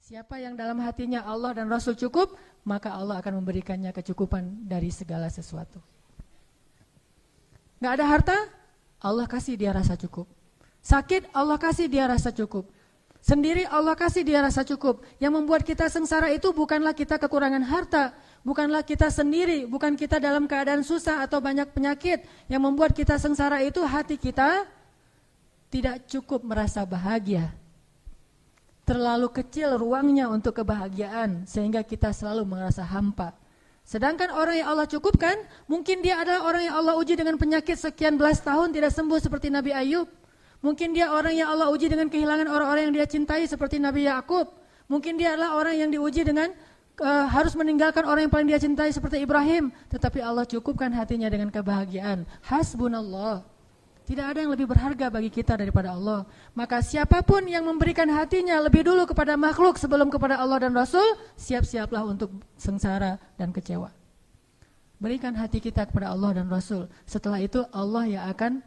Siapa yang dalam hatinya Allah dan Rasul cukup, maka Allah akan memberikannya kecukupan dari segala sesuatu. Gak ada harta, Allah kasih dia rasa cukup. Sakit, Allah kasih dia rasa cukup. Sendiri Allah kasih dia rasa cukup. Yang membuat kita sengsara itu bukanlah kita kekurangan harta, bukanlah kita sendiri, bukan kita dalam keadaan susah atau banyak penyakit. Yang membuat kita sengsara itu hati kita tidak cukup merasa bahagia. Terlalu kecil ruangnya untuk kebahagiaan sehingga kita selalu merasa hampa. Sedangkan orang yang Allah cukupkan, mungkin dia adalah orang yang Allah uji dengan penyakit sekian belas tahun tidak sembuh seperti Nabi Ayub. Mungkin dia orang yang Allah uji dengan kehilangan orang-orang yang dia cintai seperti Nabi Yakub. Mungkin dia adalah orang yang diuji dengan harus meninggalkan orang yang paling dia cintai seperti Ibrahim. Tetapi Allah cukupkan hatinya dengan kebahagiaan. Hasbunallah. Tidak ada yang lebih berharga bagi kita daripada Allah. Maka siapapun yang memberikan hatinya lebih dulu kepada makhluk sebelum kepada Allah dan Rasul, siap-siaplah untuk sengsara dan kecewa. Berikan hati kita kepada Allah dan Rasul. Setelah itu Allah yang akan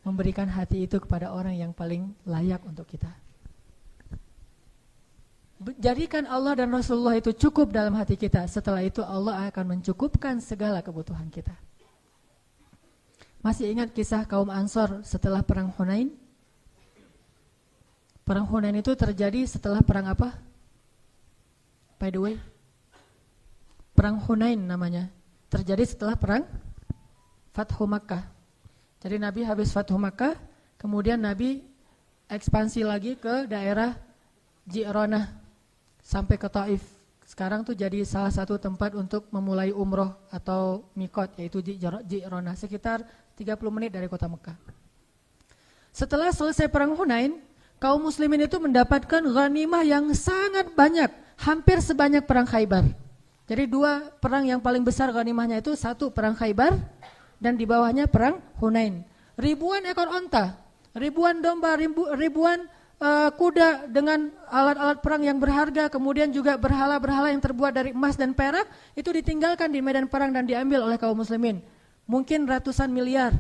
memberikan hati itu kepada orang yang paling layak untuk kita. Jadikan Allah dan Rasulullah itu cukup dalam hati kita. Setelah itu Allah akan mencukupkan segala kebutuhan kita. Masih ingat kisah kaum Ansor setelah perang Hunain? Perang Hunain itu terjadi setelah perang apa? By the way, perang Hunain namanya. Terjadi setelah perang Fathu Makkah. Jadi Nabi habis Fathu Makkah, kemudian Nabi ekspansi lagi ke daerah Ji'ronah sampai ke Taif. Sekarang tuh jadi salah satu tempat untuk memulai umroh atau mikot, yaitu Ji'ronah, sekitar 30 menit dari kota Mekah. Setelah selesai perang Hunain, kaum muslimin itu mendapatkan ghanimah yang sangat banyak, hampir sebanyak perang Khaybar. Jadi dua perang yang paling besar ghanimahnya itu, satu perang Khaybar dan di bawahnya perang Hunain. Ribuan ekor onta, ribuan domba, ribuan kuda dengan alat-alat perang yang berharga, kemudian juga berhala-berhala yang terbuat dari emas dan perak, itu ditinggalkan di medan perang dan diambil oleh kaum muslimin. Mungkin ratusan miliar.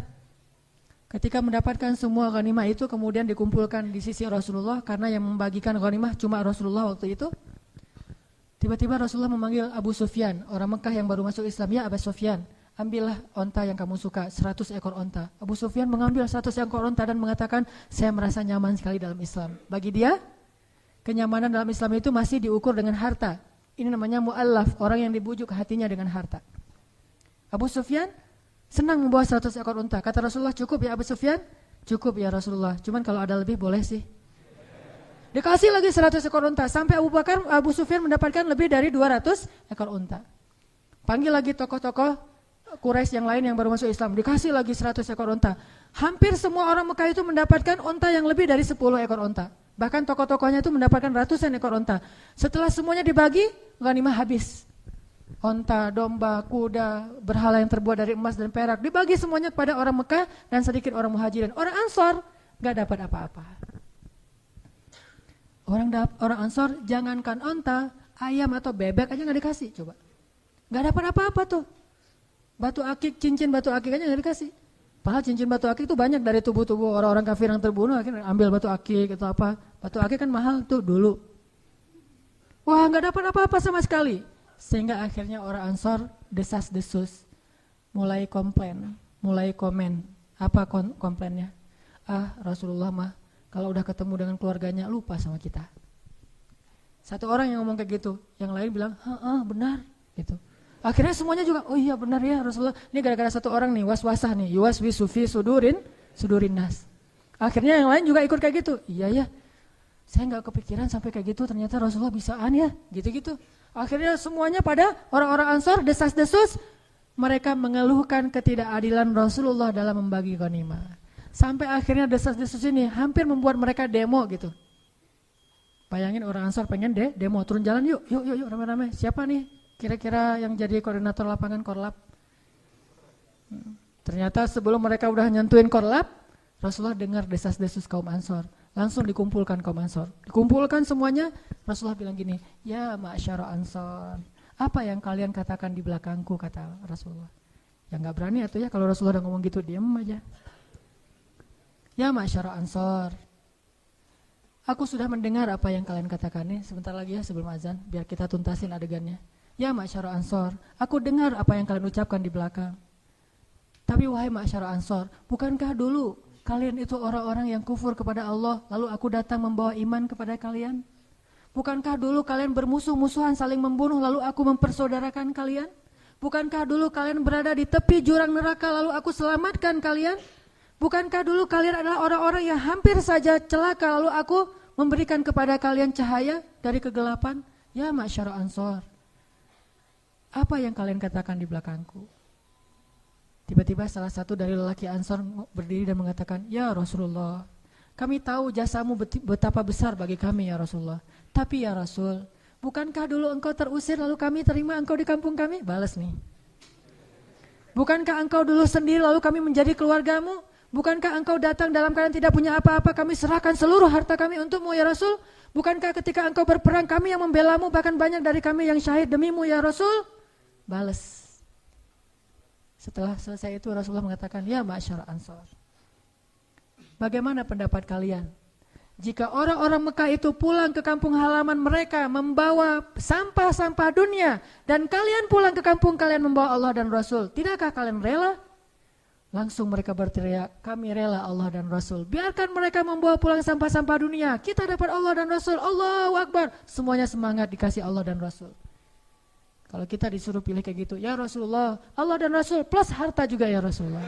Ketika mendapatkan semua ghanimah itu kemudian dikumpulkan di sisi Rasulullah, karena yang membagikan ghanimah cuma Rasulullah waktu itu. Tiba-tiba Rasulullah memanggil Abu Sufyan, orang Mekah yang baru masuk Islam. Ya Abu Sufyan, ambillah onta yang kamu suka, 100 ekor onta. Abu Sufyan mengambil 100 ekor onta dan mengatakan, saya merasa nyaman sekali dalam Islam. Bagi dia, kenyamanan dalam Islam itu masih diukur dengan harta. Ini namanya mu'allaf, orang yang dibujuk hatinya dengan harta. Abu Sufyan senang membawa 100 ekor unta. Kata Rasulullah, cukup ya Abu Sufyan? Cukup ya Rasulullah, cuman kalau ada lebih boleh sih. Dikasih lagi 100 ekor unta, sampai Abu Sufyan mendapatkan lebih dari 200 ekor unta. Panggil lagi tokoh-tokoh Quraisy yang lain yang baru masuk Islam, dikasih lagi 100 ekor unta. Hampir semua orang Mekah itu mendapatkan unta yang lebih dari 10 ekor unta. Bahkan tokoh-tokohnya itu mendapatkan ratusan ekor unta. Setelah semuanya dibagi, ghanimah habis. Onta, domba, kuda, berhala yang terbuat dari emas dan perak, dibagi semuanya kepada orang Mekah dan sedikit orang Muhajirin. Orang Ansor gak dapat apa-apa. Orang Ansor jangankan onta, ayam atau bebek aja gak dikasih. Coba, gak dapat apa-apa tuh. Batu akik, cincin batu akik aja gak dikasih. Padahal cincin batu akik itu banyak dari tubuh-tubuh orang-orang kafir yang terbunuh, akhirnya ambil batu akik atau apa. Batu akik kan mahal tuh dulu. Wah, gak dapat apa-apa sama sekali. Sehingga akhirnya orang Ansor desas-desus, mulai komplain, mulai komen. Apa komplainnya? Rasulullah mah kalau udah ketemu dengan keluarganya lupa sama kita. Satu orang yang ngomong kayak gitu, yang lain bilang, benar gitu. Akhirnya semuanya juga, oh iya benar ya Rasulullah. Ini gara-gara satu orang nih, was-wasah nih, yuwaswisu fi sudurin nas. Akhirnya yang lain juga ikut kayak gitu. Iya ya, saya nggak kepikiran sampai kayak gitu, ternyata Rasulullah bisaan ya, gitu-gitu. Akhirnya semuanya pada orang-orang Ansor desas-desus, mereka mengeluhkan ketidakadilan Rasulullah dalam membagi ghanimah. Sampai akhirnya desas-desus ini hampir membuat mereka demo gitu. Bayangin orang Ansor pengen demo, turun jalan yuk rame-rame. Siapa nih kira-kira yang jadi koordinator lapangan Korlap? Ternyata sebelum mereka udah nyentuhin Korlap, Rasulullah dengar desas-desus kaum Ansor. Langsung dikumpulkan kaum Ansor. Dikumpulkan semuanya, Rasulullah bilang gini, ya ma'asyara Ansor, apa yang kalian katakan di belakangku, kata Rasulullah. Ya gak berani atau ya kalau Rasulullah udah ngomong gitu, diam aja. Ya ma'asyara Ansor, aku sudah mendengar apa yang kalian katakan nih. Sebentar lagi ya sebelum azan, biar kita tuntasin adegannya. Ya ma'syara Ansor, aku dengar apa yang kalian ucapkan di belakang. Tapi wahai ma'syara Ansor, bukankah dulu kalian itu orang-orang yang kufur kepada Allah, lalu aku datang membawa iman kepada kalian? Bukankah dulu kalian bermusuh-musuhan saling membunuh, lalu aku mempersaudarakan kalian? Bukankah dulu kalian berada di tepi jurang neraka, lalu aku selamatkan kalian? Bukankah dulu kalian adalah orang-orang yang hampir saja celaka, lalu aku memberikan kepada kalian cahaya dari kegelapan? Ya ma'syara Ansor, apa yang kalian katakan di belakangku? Tiba-tiba salah satu dari lelaki Ansor berdiri dan mengatakan, ya Rasulullah, kami tahu jasamu betapa besar bagi kami ya Rasulullah. Tapi ya Rasul, bukankah dulu engkau terusir lalu kami terima engkau di kampung kami? Balas nih. Bukankah engkau dulu sendiri lalu kami menjadi keluargamu? Bukankah engkau datang dalam keadaan tidak punya apa-apa, kami serahkan seluruh harta kami untukmu ya Rasul? Bukankah ketika engkau berperang kami yang membelamu, bahkan banyak dari kami yang syahid demimu ya Rasul? Balas. Setelah selesai itu Rasulullah mengatakan, ya ma'syar Ansor, bagaimana pendapat kalian? Jika orang-orang Mekah itu pulang ke kampung halaman mereka membawa sampah-sampah dunia, dan kalian pulang ke kampung kalian membawa Allah dan Rasul, tidakkah kalian rela? Langsung mereka berteriak, kami rela Allah dan Rasul. Biarkan mereka membawa pulang sampah-sampah dunia, kita dapat Allah dan Rasul. Allahu Akbar. Semuanya semangat dikasih Allah dan Rasul. Kalau kita disuruh pilih kayak gitu, ya Rasulullah, Allah dan Rasul plus harta juga ya Rasulullah.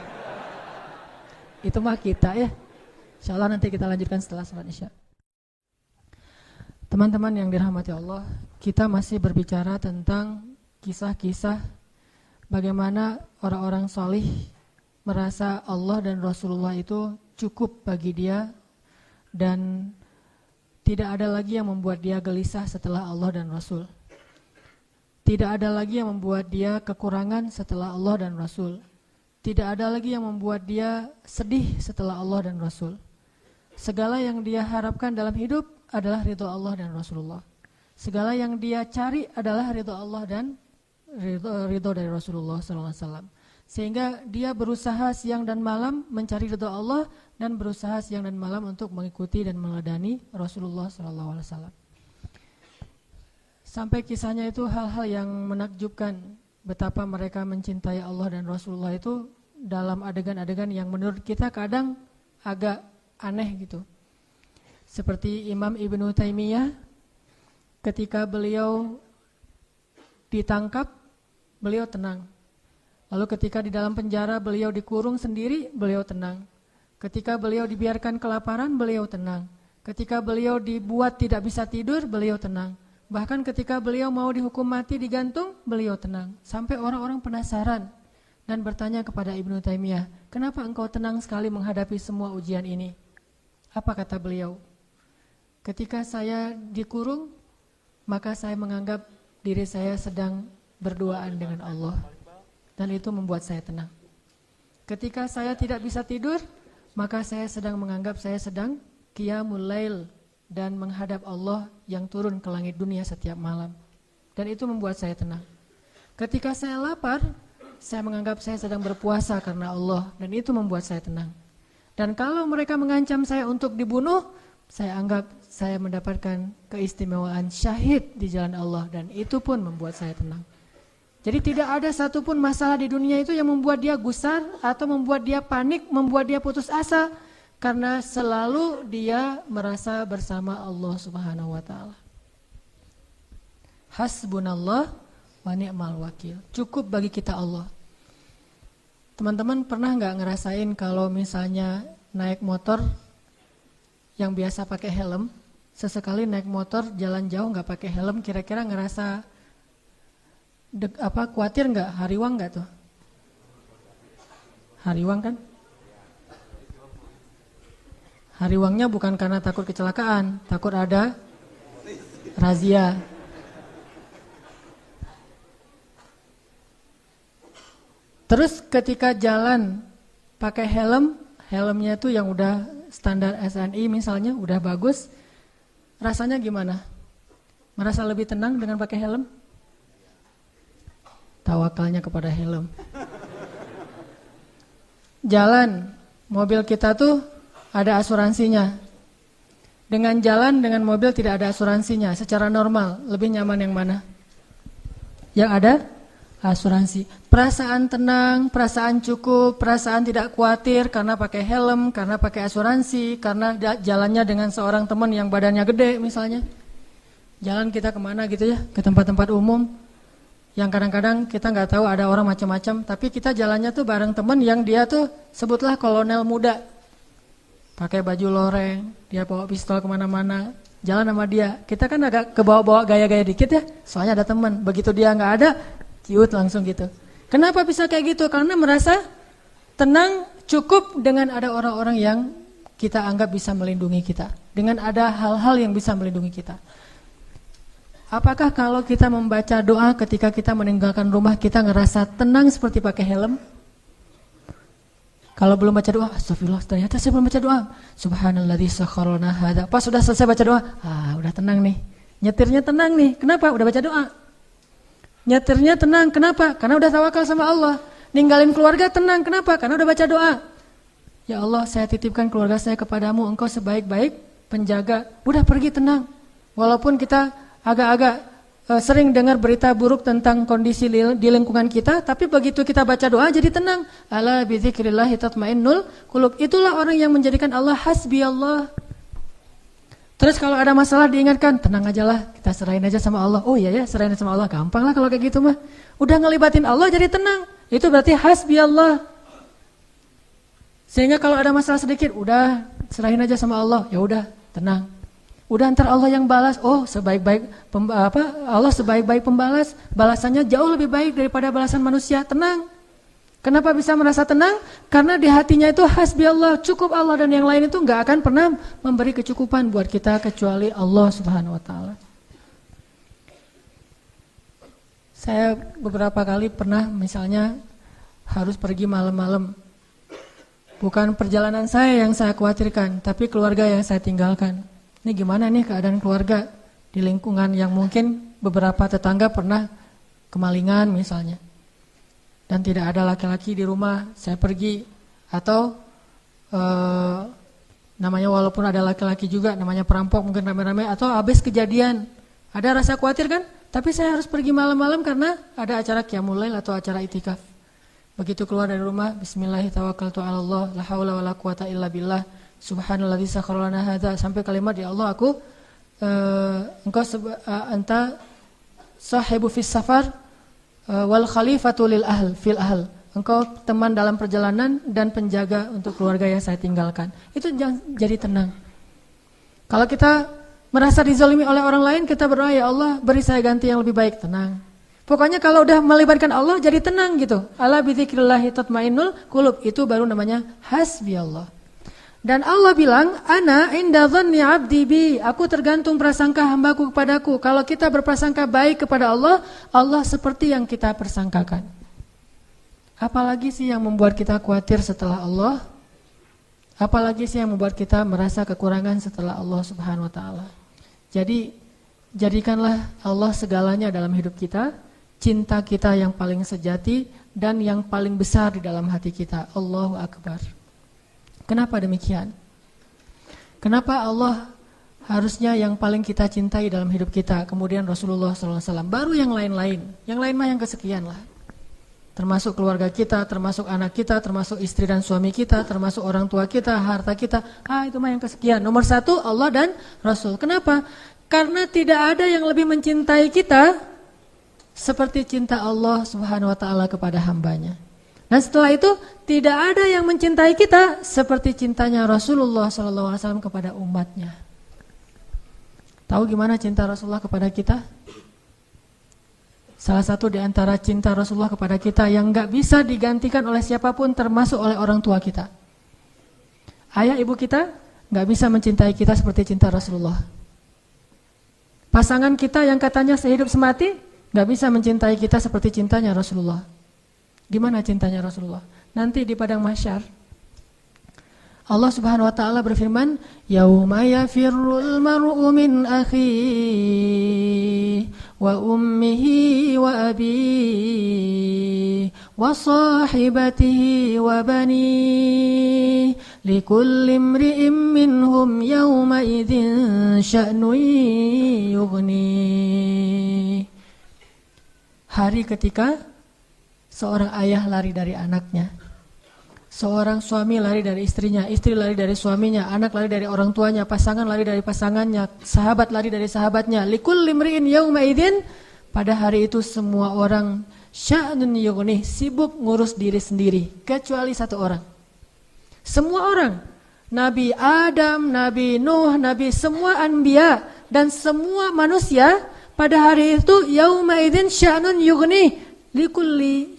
Itu mah kita ya. Insyaallah nanti kita lanjutkan setelah salat Isya. Teman-teman yang dirahmati Allah, kita masih berbicara tentang kisah-kisah bagaimana orang-orang salih merasa Allah dan Rasulullah itu cukup bagi dia dan tidak ada lagi yang membuat dia gelisah setelah Allah dan Rasul. Tidak ada lagi yang membuat dia kekurangan setelah Allah dan Rasul. Tidak ada lagi yang membuat dia sedih setelah Allah dan Rasul. Segala yang dia harapkan dalam hidup adalah ridho Allah dan Rasulullah. Segala yang dia cari adalah ridho Allah dan ridho dari Rasulullah SAW. Sehingga dia berusaha siang dan malam mencari ridho Allah dan berusaha siang dan malam untuk mengikuti dan meneladani Rasulullah SAW. Sampai kisahnya itu hal-hal yang menakjubkan, betapa mereka mencintai Allah dan Rasulullah itu dalam adegan-adegan yang menurut kita kadang agak aneh gitu. Seperti Imam Ibnu Taimiyah ketika beliau ditangkap, beliau tenang. Lalu ketika di dalam penjara beliau dikurung sendiri, beliau tenang. Ketika beliau dibiarkan kelaparan, beliau tenang. Ketika beliau dibuat tidak bisa tidur, beliau tenang. Bahkan ketika beliau mau dihukum mati digantung, beliau tenang. Sampai orang-orang penasaran dan bertanya kepada Ibnu Taimiyah, kenapa engkau tenang sekali menghadapi semua ujian ini? Apa kata beliau? Ketika saya dikurung, maka saya menganggap diri saya sedang berduaan dengan Allah. Dan itu membuat saya tenang. Ketika saya tidak bisa tidur, maka saya sedang menganggap saya sedang qiyamul lail dan menghadap Allah yang turun ke langit dunia setiap malam. Dan itu membuat saya tenang. Ketika saya lapar, saya menganggap saya sedang berpuasa karena Allah, dan itu membuat saya tenang. Dan kalau mereka mengancam saya untuk dibunuh, saya anggap saya mendapatkan keistimewaan syahid di jalan Allah, dan itu pun membuat saya tenang. Jadi tidak ada satupun masalah di dunia itu yang membuat dia gusar atau membuat dia panik, membuat dia putus asa, karena selalu dia merasa bersama Allah Subhanahu wa taala. Hasbunallah wa ni'mal wakil. Cukup bagi kita Allah. Teman-teman pernah enggak ngerasain kalau misalnya naik motor yang biasa pakai helm, sesekali naik motor jalan jauh enggak pakai helm, kira-kira ngerasa khawatir enggak? Hariwang enggak tuh? Hariwang kan? Hariwangnya bukan karena takut kecelakaan, takut ada razia. Terus ketika jalan pakai helm, helmnya tuh yang udah standar SNI misalnya, udah bagus, rasanya gimana? Merasa lebih tenang dengan pakai helm? Tawakalnya kepada helm. Jalan, mobil kita tuh ada asuransinya. dengan jalan dengan mobil tidak ada asuransinya secara normal, lebih nyaman yang mana? Yang ada asuransi. Perasaan tenang, perasaan cukup, perasaan tidak khawatir karena pakai helm, karena pakai asuransi, karena jalannya dengan seorang teman yang badannya gede misalnya. Jalan kita kemana gitu ya, ke tempat-tempat umum yang kadang-kadang kita nggak tahu ada orang macam-macam, tapi kita jalannya tuh bareng teman yang dia tuh sebutlah kolonel muda, pakai baju loreng, dia bawa pistol kemana-mana, jalan sama dia. Kita kan agak kebawa-bawa gaya-gaya dikit ya, soalnya ada teman. Begitu dia nggak ada, ciut langsung gitu. Kenapa bisa kayak gitu? Karena merasa tenang, cukup dengan ada orang-orang yang kita anggap bisa melindungi kita, dengan ada hal-hal yang bisa melindungi kita. Apakah kalau kita membaca doa ketika kita meninggalkan rumah kita ngerasa tenang seperti pakai helm? Kalau belum baca doa, astagfirullah, ternyata saya belum baca doa. Subhanalladzi sakhkhara lana hadza. Pas sudah selesai baca doa, udah tenang nih. Nyetirnya tenang nih. Kenapa? Udah baca doa. Nyetirnya tenang. Kenapa? Karena udah tawakal sama Allah. Ninggalin keluarga tenang. Kenapa? Karena udah baca doa. Ya Allah, saya titipkan keluarga saya kepadamu. Engkau sebaik-baik penjaga. Udah pergi tenang. Walaupun kita agak-agak sering dengar berita buruk tentang kondisi di lingkungan kita, tapi begitu kita baca doa jadi tenang. Ala bidzikrillahi tatmainnul qulub. Itulah orang yang menjadikan Allah hasbi Allah. Terus kalau ada masalah diingatkan, tenang aja lah, kita serahin aja sama Allah. Oh iya ya, serahin sama Allah, gampang lah kalau kayak gitu mah. Udah ngelibatin Allah jadi tenang. Itu berarti hasbi Allah. Sehingga kalau ada masalah sedikit, udah serahin aja sama Allah. Ya udah, tenang. Udah ntar Allah yang balas. Oh, sebaik-baik Allah sebaik-baik pembalas. Balasannya jauh lebih baik daripada balasan manusia. Tenang. Kenapa bisa merasa tenang? Karena di hatinya itu hasbi Allah, cukup Allah, dan yang lain itu nggak akan pernah memberi kecukupan buat kita kecuali Allah Subhanahu wa taala. Saya beberapa kali pernah misalnya harus pergi malam-malam. Bukan perjalanan saya yang saya khawatirkan, tapi keluarga yang saya tinggalkan. Ini gimana nih keadaan keluarga di lingkungan yang mungkin beberapa tetangga pernah kemalingan misalnya. Dan tidak ada laki-laki di rumah, saya pergi. Atau namanya walaupun ada laki-laki juga, namanya perampok mungkin rame-rame. Atau habis kejadian, ada rasa khawatir kan? Tapi saya harus pergi malam-malam karena ada acara qiyamul lail atau acara itikaf. Begitu keluar dari rumah, bismillahirrahmanirrahim, la haula wala quwata illa billah. Subhanalladzi sakhkhara lana hadza, sampai kalimat ya Allah aku engkau anta sahibu fis safar wal khalifatu lil ahl fil ahl. Engkau teman dalam perjalanan dan penjaga untuk keluarga yang saya tinggalkan. Itu jadi tenang. Kalau kita merasa dizalimi oleh orang lain, kita berdoa ya Allah beri saya ganti yang lebih baik, tenang. Pokoknya kalau udah melibatkan Allah jadi tenang gitu. Ala bidzikrillahi tatmainnul qulub, itu baru namanya hasbi Allah. Dan Allah bilang, ana inda dhanni 'abdi bi, aku tergantung prasangka hambaku kepadaku. Kalau kita berprasangka baik kepada Allah, Allah seperti yang kita persangkakan. Apalagi sih yang membuat kita khawatir setelah Allah? Apalagi sih yang membuat kita merasa kekurangan setelah Allah Subhanahu wa taala? Jadi, jadikanlah Allah segalanya dalam hidup kita, cinta kita yang paling sejati dan yang paling besar di dalam hati kita. Allahu Akbar. Kenapa demikian? Kenapa Allah harusnya yang paling kita cintai dalam hidup kita, kemudian Rasulullah SAW, baru yang lain-lain. Yang lain mah yang kesekian lah. Termasuk keluarga kita, termasuk anak kita, termasuk istri dan suami kita, termasuk orang tua kita, harta kita. Itu mah yang kesekian. Nomor satu Allah dan Rasul. Kenapa? Karena tidak ada yang lebih mencintai kita seperti cinta Allah Subhanahu wa taala kepada hambanya. Dan setelah itu tidak ada yang mencintai kita seperti cintanya Rasulullah SAW kepada umatnya. Tahu gimana cinta Rasulullah kepada kita? Salah satu di antara cinta Rasulullah kepada kita yang gak bisa digantikan oleh siapapun, termasuk oleh orang tua kita. Ayah ibu kita gak bisa mencintai kita seperti cinta Rasulullah. Pasangan kita yang katanya sehidup semati gak bisa mencintai kita seperti cintanya Rasulullah. Gimana cintanya Rasulullah? Nanti di padang mahsyar Allah Subhanahu wa taala berfirman, "Yauma yafirrul mar'u min akhihi wa ummihi wa abihi wa sahibatihi wa banihi likulli imri'in minhum yawma idzin sya'nun yughni. Hari ketika seorang ayah lari dari anaknya, seorang suami lari dari istrinya, istri lari dari suaminya, anak lari dari orang tuanya, pasangan lari dari pasangannya, sahabat lari dari sahabatnya. Likulli imri'in yawma idzin, pada hari itu semua orang sya'nun yughni, sibuk ngurus diri sendiri, kecuali satu orang. Semua orang, Nabi Adam, Nabi Nuh, Nabi semua anbiya dan semua manusia pada hari itu yauma idzin sya'nun yughni. Likulli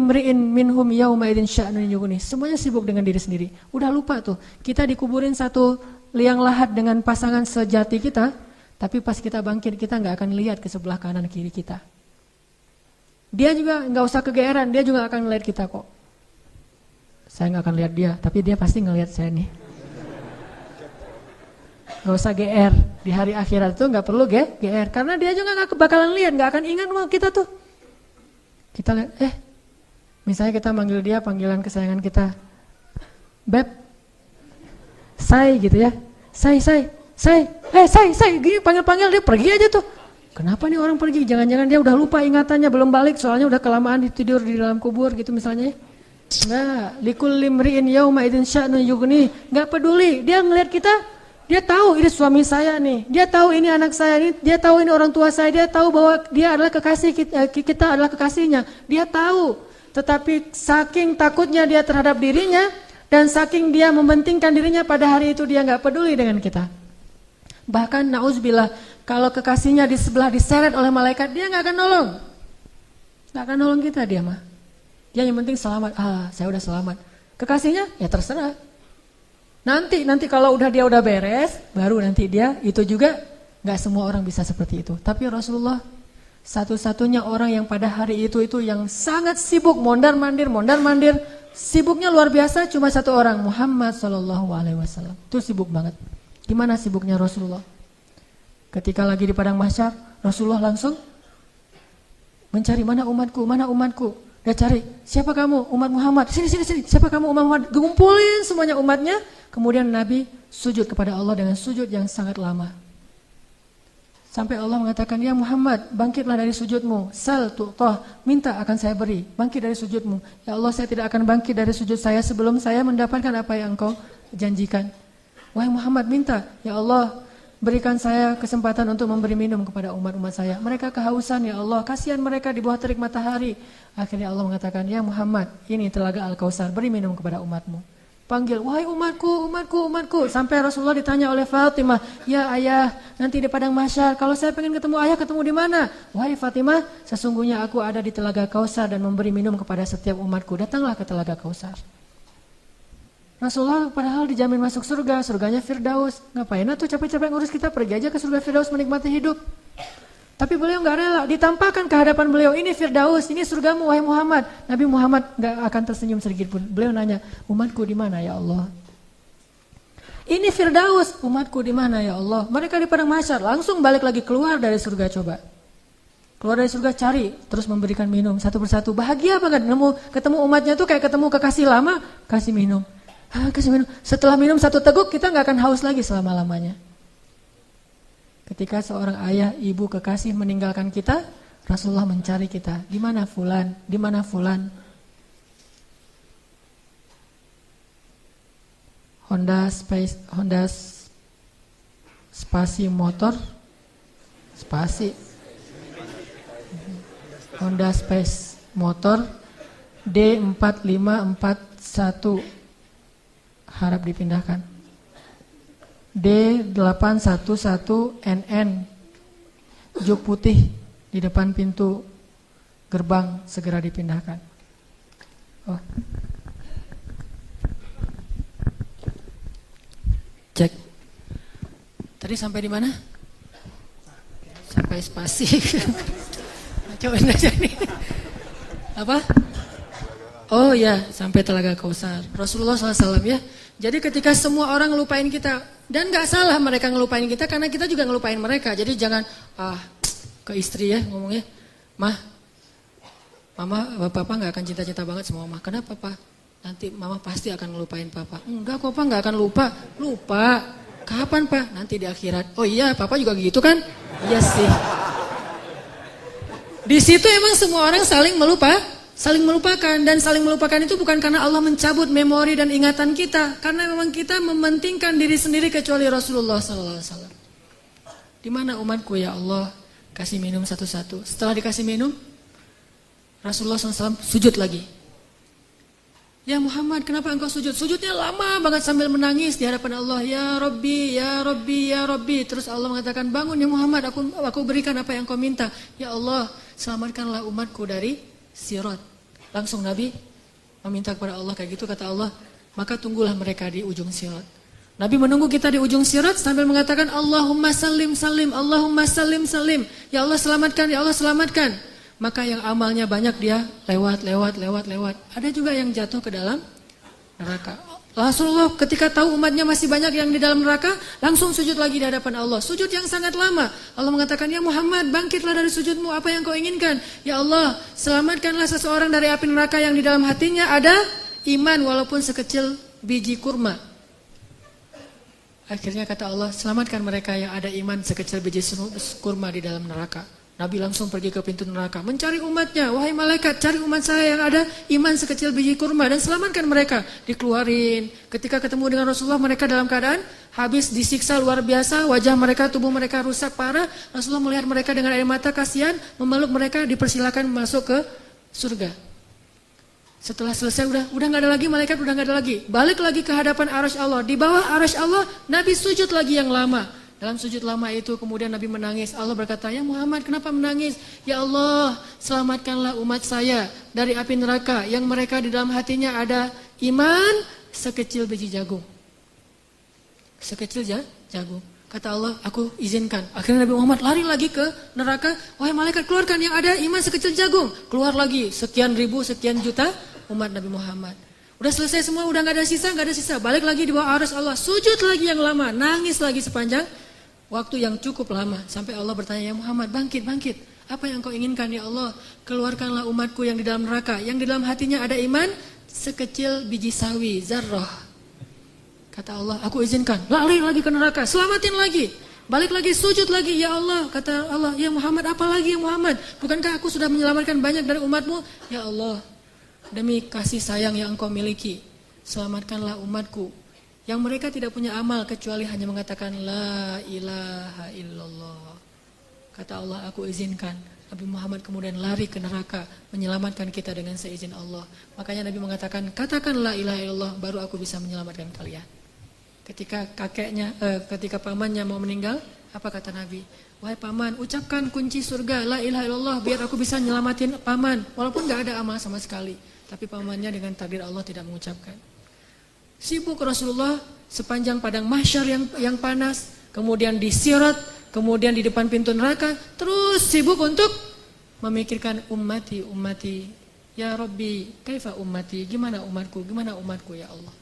imri'in minhum yauma idzin sya'nun yughni. Semuanya sibuk dengan diri sendiri. Udah lupa tuh, kita dikuburin satu liang lahat dengan pasangan sejati kita, tapi pas kita bangkit kita nggak akan lihat ke sebelah kanan kiri kita. Dia juga nggak usah kegeeran, dia juga akan ngelihat kita kok. Saya nggak akan lihat dia, tapi dia pasti ngelihat saya nih. Nggak usah GR, di hari akhirat itu nggak perlu GR, karena dia juga nggak bakalan lihat, nggak akan ingat sama kita tuh. Kita lihat, misalnya kita manggil dia panggilan kesayangan kita, Beb, say gitu ya, say, gini panggil-panggil dia pergi aja tuh. Kenapa nih orang pergi? Jangan-jangan dia udah lupa ingatannya, belum balik, soalnya udah kelamaan tidur di dalam kubur gitu misalnya. Enggak, likulli imri'in yauma idzin sya'nun yughni, enggak peduli, dia ngelihat kita. Dia tahu ini suami saya nih, dia tahu ini anak saya nih, dia tahu ini orang tua saya, dia tahu bahwa dia adalah kekasih kita adalah kekasihnya. Dia tahu, tetapi saking takutnya dia terhadap dirinya dan saking dia mementingkan dirinya pada hari itu dia nggak peduli dengan kita. Bahkan na'udzubillah, kalau kekasihnya di sebelah diseret oleh malaikat, dia nggak akan nolong, nggak akan nolong kita dia mah. Dia yang penting selamat, saya udah selamat. Kekasihnya ya terserah. Nanti kalau dia udah beres, baru nanti dia itu juga nggak semua orang bisa seperti itu. Tapi Rasulullah satu-satunya orang yang pada hari itu yang sangat sibuk mondar-mandir, sibuknya luar biasa cuma satu orang, Muhammad SAW. Itu sibuk banget. Gimana sibuknya Rasulullah? Ketika lagi di padang mahsyar, Rasulullah langsung mencari mana umatku. Dia cari, siapa kamu? Umat Muhammad. Sini. Siapa kamu? Umat Muhammad. Ngumpulin semuanya umatnya. Kemudian Nabi sujud kepada Allah dengan sujud yang sangat lama. Sampai Allah mengatakan, ya Muhammad, bangkitlah dari sujudmu. Sal tu'tah, minta akan saya beri. Bangkit dari sujudmu. Ya Allah, saya tidak akan bangkit dari sujud saya sebelum saya mendapatkan apa yang engkau janjikan. Wahai Muhammad, minta. Ya Allah, berikan saya kesempatan untuk memberi minum kepada umat-umat saya. Mereka kehausan, ya Allah, kasihan mereka di bawah terik matahari. Akhirnya Allah mengatakan, ya Muhammad, ini telaga Al-Kautsar, beri minum kepada umatmu. Panggil, wahai umatku. Sampai Rasulullah ditanya oleh Fatimah, ya ayah, nanti di padang mahsyar, kalau saya pengen ketemu ayah, ketemu di mana? Wahai Fatimah, sesungguhnya aku ada di telaga Kautsar dan memberi minum kepada setiap umatku. Datanglah ke telaga Kautsar. Rasulullah padahal dijamin masuk surga, surganya Firdaus. Ngapain tuh capek-capek ngurus kita, pergi aja ke surga Firdaus menikmati hidup. Tapi beliau nggak rela, ditampakkan ke hadapan beliau, ini Firdaus, ini surgamu wahai Muhammad. Nabi Muhammad nggak akan tersenyum sedikit pun. Beliau nanya, umatku di mana ya Allah? Ini Firdaus, umatku di mana ya Allah? Mereka di padang mahsyar, langsung balik lagi keluar dari surga coba. Keluar dari surga cari, terus memberikan minum satu persatu. Bahagia banget, ketemu umatnya tuh kayak ketemu kekasih lama, kasih minum. Kasih minum. Setelah minum satu teguk kita nggak akan haus lagi selama-lamanya. Ketika seorang ayah, ibu, kekasih meninggalkan kita, Rasulullah mencari kita. Di mana fulan? Di mana fulan? Honda Spasi motor, Honda Space motor D4541 harap dipindahkan. D811NN juk putih di depan pintu gerbang, segera dipindahkan. Oh. Cek. Tadi sampai di mana? Sampai spasi. Cobain aja nih. Apa? Oh ya, sampai telaga Kautsar. Rasulullah SAW ya. Jadi ketika semua orang ngelupain kita, dan gak salah mereka ngelupain kita karena kita juga ngelupain mereka. Jadi jangan ke istri ya ngomongnya, Mama, Papa gak akan cinta-cinta banget sama Mama. Kenapa Pak? nanti mama pasti akan ngelupain papa. Enggak kok pak, nggak akan lupa. Lupa. Kapan pak? Nanti di akhirat. Oh iya, papa juga gitu kan? Iya sih. Di situ emang semua orang saling melupakan, dan saling melupakan itu bukan karena Allah mencabut memori dan ingatan kita, karena memang kita mementingkan diri sendiri kecuali Rasulullah SAW. Di mana umatku ya Allah? Kasih minum satu-satu. Setelah dikasih minum, Rasulullah SAW sujud lagi. Ya Muhammad, kenapa engkau sujud? Sujudnya lama banget sambil menangis di hadapan Allah. Ya Rabbi, ya Rabbi, ya Rabbi. Terus Allah mengatakan, bangun ya Muhammad, aku berikan apa yang kau minta. Ya Allah, selamatkanlah umatku dari sirat. Langsung Nabi meminta kepada Allah kayak gitu, kata Allah, maka tunggulah mereka di ujung sirat. Nabi menunggu kita di ujung sirat sambil mengatakan, Allahumma salim salim, Allahumma salim salim. Ya Allah selamatkan, ya Allah selamatkan. Maka yang amalnya banyak dia lewat. Ada juga yang jatuh ke dalam neraka. Rasulullah ketika tahu umatnya masih banyak yang di dalam neraka, langsung sujud lagi di hadapan Allah. Sujud yang sangat lama. Allah mengatakan, ya Muhammad, bangkitlah dari sujudmu, apa yang kau inginkan? Ya Allah, selamatkanlah seseorang dari api neraka yang di dalam hatinya ada iman walaupun sekecil biji kurma. Akhirnya kata Allah, selamatkan mereka yang ada iman sekecil biji kurma di dalam neraka. Nabi langsung pergi ke pintu neraka, mencari umatnya. Wahai malaikat, cari umat saya yang ada iman sekecil biji kurma dan selamatkan mereka. Dikeluarin. Ketika ketemu dengan Rasulullah, mereka dalam keadaan habis disiksa luar biasa. Wajah mereka, tubuh mereka rusak parah. Rasulullah melihat mereka dengan air mata, kasihan, memeluk mereka, dipersilakan masuk ke surga. Setelah selesai, udah gak ada lagi, malaikat udah gak ada lagi. Balik lagi ke hadapan arasy Allah. Di bawah arasy Allah, Nabi sujud lagi yang lama. Dalam sujud lama itu kemudian Nabi menangis. Allah berkata, ya Muhammad, kenapa menangis? Ya Allah, selamatkanlah umat saya dari api neraka yang mereka di dalam hatinya ada iman sekecil biji jagung. Sekecil jagung. Kata Allah, aku izinkan. Akhirnya Nabi Muhammad lari lagi ke neraka. Wahai malaikat, keluarkan yang ada iman sekecil jagung. Keluar lagi sekian ribu, sekian juta umat Nabi Muhammad. Udah selesai semua, udah gak ada sisa. Balik lagi di bawah arasy Allah. Sujud lagi yang lama, nangis lagi sepanjang waktu yang cukup lama. Sampai Allah bertanya, ya Muhammad, bangkit. Apa yang kau inginkan ya Allah? Keluarkanlah umatku yang di dalam neraka, yang di dalam hatinya ada iman sekecil biji sawi, zarrah. Kata Allah, aku izinkan. Lari lagi ke neraka, selamatin lagi. Balik lagi, sujud lagi, ya Allah. Kata Allah, ya Muhammad, apa lagi ya Muhammad? Bukankah aku sudah menyelamatkan banyak dari umatmu? Ya Allah, demi kasih sayang yang engkau miliki, selamatkanlah umatku yang mereka tidak punya amal kecuali hanya mengatakan la ilaha illallah. Kata Allah, aku izinkan. Nabi Muhammad kemudian lari ke neraka menyelamatkan kita dengan seizin Allah. Makanya Nabi mengatakan, katakan la ilaha illallah, baru aku bisa menyelamatkan kalian. Ketika pamannya mau meninggal, apa kata Nabi? Wahai paman, ucapkan kunci surga la ilaha illallah biar aku bisa nyelamatin paman. Walaupun gak ada amal sama sekali, tapi pamannya dengan takdir Allah tidak mengucapkan. Sibuk Rasulullah sepanjang padang mahsyar yang panas, kemudian di sirat, kemudian di depan pintu neraka, terus sibuk untuk memikirkan ummati, ya Rabbi, kaifa ummati, gimana umatku ya Allah.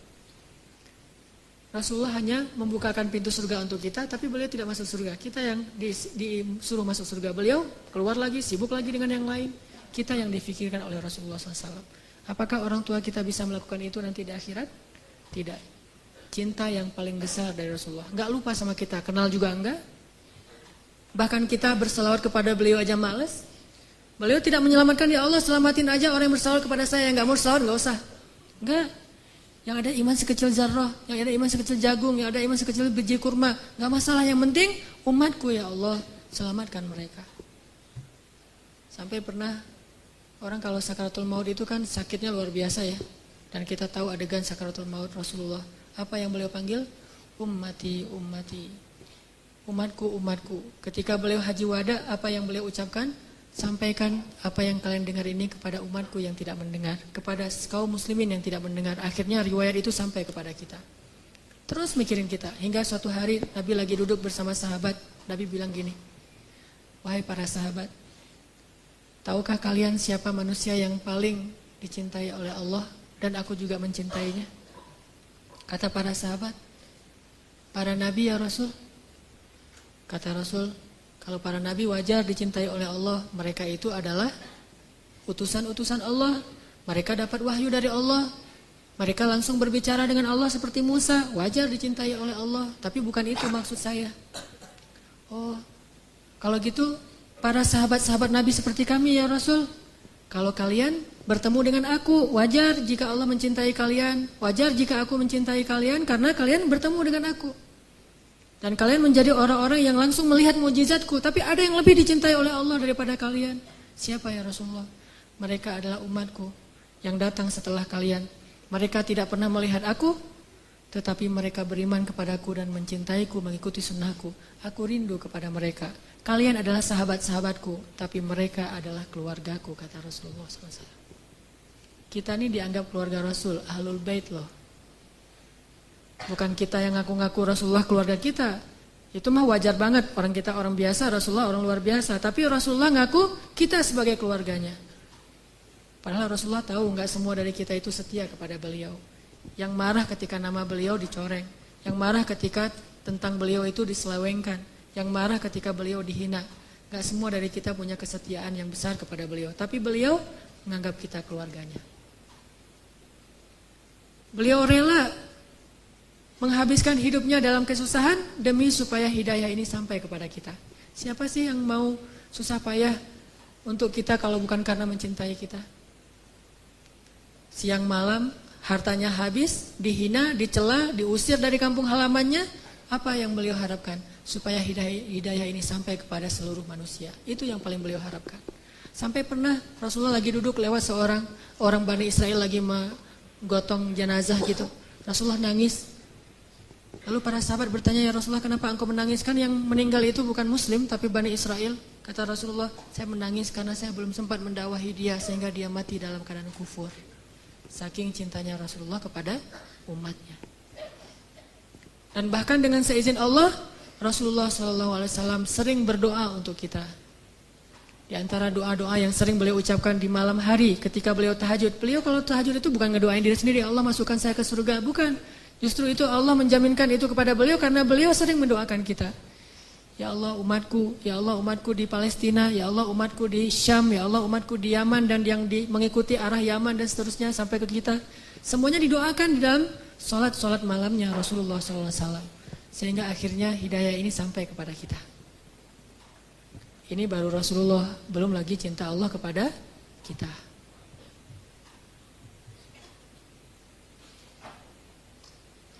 Rasulullah hanya membukakan pintu surga untuk kita, tapi beliau tidak masuk surga. Kita yang disuruh masuk surga, beliau keluar lagi, sibuk lagi dengan yang lain. Kita yang difikirkan oleh Rasulullah SAW. Apakah orang tua kita bisa melakukan itu nanti di akhirat? Tidak. Cinta yang paling besar dari Rasulullah. Enggak lupa sama kita, kenal juga enggak. Bahkan kita berselawat kepada beliau aja males. Beliau tidak menyelamatkan, ya Allah selamatin aja orang yang berselawat kepada saya. Yang enggak mau selawat enggak usah. Enggak. Yang ada iman sekecil zarrah, yang ada iman sekecil jagung, yang ada iman sekecil biji kurma. Enggak masalah, yang penting umatku ya Allah, selamatkan mereka. Sampai pernah orang kalau sakaratul maut itu kan sakitnya luar biasa ya. Dan kita tahu adegan sakaratul maut Rasulullah. Apa yang beliau panggil? Ummati. Umatku. Ketika beliau haji wada, apa yang beliau ucapkan? Sampaikan apa yang kalian dengar ini kepada umatku yang tidak mendengar. Kepada kaum muslimin yang tidak mendengar. Akhirnya riwayat itu sampai kepada kita. Terus mikirin kita. Hingga suatu hari Nabi lagi duduk bersama sahabat. Nabi bilang gini, wahai para sahabat, tahukah kalian siapa manusia yang paling dicintai oleh Allah? Dan aku juga mencintainya. Kata para sahabat, para nabi ya Rasul. Kata Rasul, kalau para nabi wajar dicintai oleh Allah. Mereka itu adalah utusan-utusan Allah. Mereka dapat wahyu dari Allah. Mereka langsung berbicara dengan Allah seperti Musa, wajar dicintai oleh Allah, tapi bukan itu maksud saya. Oh, kalau gitu para sahabat-sahabat Nabi seperti kami ya Rasul, kalau kalian bertemu dengan aku, wajar jika Allah mencintai kalian, wajar jika aku mencintai kalian karena kalian bertemu dengan aku. Dan kalian menjadi orang-orang yang langsung melihat mukjizatku, tapi ada yang lebih dicintai oleh Allah daripada kalian. Siapa ya Rasulullah? Mereka adalah umatku yang datang setelah kalian. Mereka tidak pernah melihat aku, tetapi mereka beriman kepadaku dan mencintaiku, mengikuti sunnahku. Aku rindu kepada mereka. Kalian adalah sahabat-sahabatku, tapi mereka adalah keluargaku, kata Rasulullah SAW. Kita ini dianggap keluarga Rasul, Ahlul Bait loh. Bukan kita yang ngaku-ngaku Rasulullah keluarga kita. Itu mah wajar banget, orang kita orang biasa, Rasulullah orang luar biasa. Tapi Rasulullah ngaku kita sebagai keluarganya. Padahal Rasulullah tahu nggak semua dari kita itu setia kepada beliau. Yang marah ketika nama beliau dicoreng. Yang marah ketika tentang beliau itu diselewengkan. Yang marah ketika beliau dihina. Nggak semua dari kita punya kesetiaan yang besar kepada beliau. Tapi beliau menganggap kita keluarganya. Beliau rela menghabiskan hidupnya dalam kesusahan demi supaya hidayah ini sampai kepada kita. Siapa sih yang mau susah payah untuk kita kalau bukan karena mencintai kita? Siang malam hartanya habis, dihina, dicela, diusir dari kampung halamannya. Apa yang beliau harapkan? Supaya hidayah ini sampai kepada seluruh manusia. Itu yang paling beliau harapkan. Sampai pernah Rasulullah lagi duduk lewat seorang orang Bani Israel lagi menggotong jenazah gitu. Rasulullah nangis. Lalu para sahabat bertanya, ya Rasulullah kenapa engkau menangis? Kan yang meninggal itu bukan muslim tapi Bani Israel. Kata Rasulullah, saya menangis karena saya belum sempat mendakwahi dia sehingga dia mati dalam keadaan kufur. Saking cintanya Rasulullah kepada umatnya. Dan bahkan dengan seizin Allah, Rasulullah SAW sering berdoa untuk kita. Di antara doa-doa yang sering beliau ucapkan di malam hari ketika beliau tahajud. Beliau kalau tahajud itu bukan ngedoain diri sendiri, Allah masukkan saya ke surga, bukan. Justru itu Allah menjaminkan itu kepada beliau karena beliau sering mendoakan kita. Ya Allah umatku di Palestina, ya Allah umatku di Syam, ya Allah umatku di Yaman dan yang mengikuti arah Yaman dan seterusnya sampai ke kita. Semuanya didoakan di dalam solat malamnya Rasulullah SAW. Sehingga akhirnya hidayah ini sampai kepada kita. Ini baru Rasulullah, belum lagi cinta Allah kepada kita.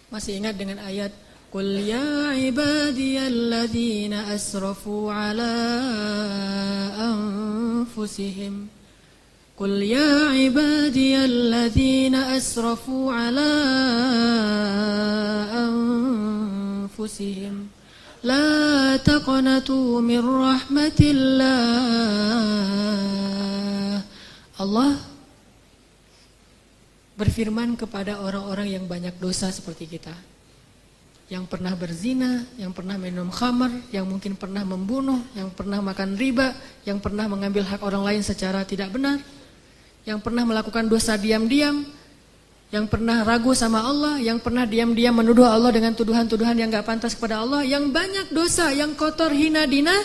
Masih ingat dengan ayat Qul ya ibadiyalladzina asrafu ala anfusihim Qul ya ibadiyalladzina asrafu ala anfusihim La taqnatu min rahmatillah Allah berfirman kepada orang-orang yang banyak dosa seperti kita, yang pernah berzina, yang pernah minum khamar, yang mungkin pernah membunuh, yang pernah makan riba, yang pernah mengambil hak orang lain secara tidak benar, yang pernah melakukan dosa diam-diam, yang pernah ragu sama Allah, yang pernah diam-diam menuduh Allah dengan tuduhan-tuduhan yang gak pantas kepada Allah, yang banyak dosa, yang kotor, hina, dina.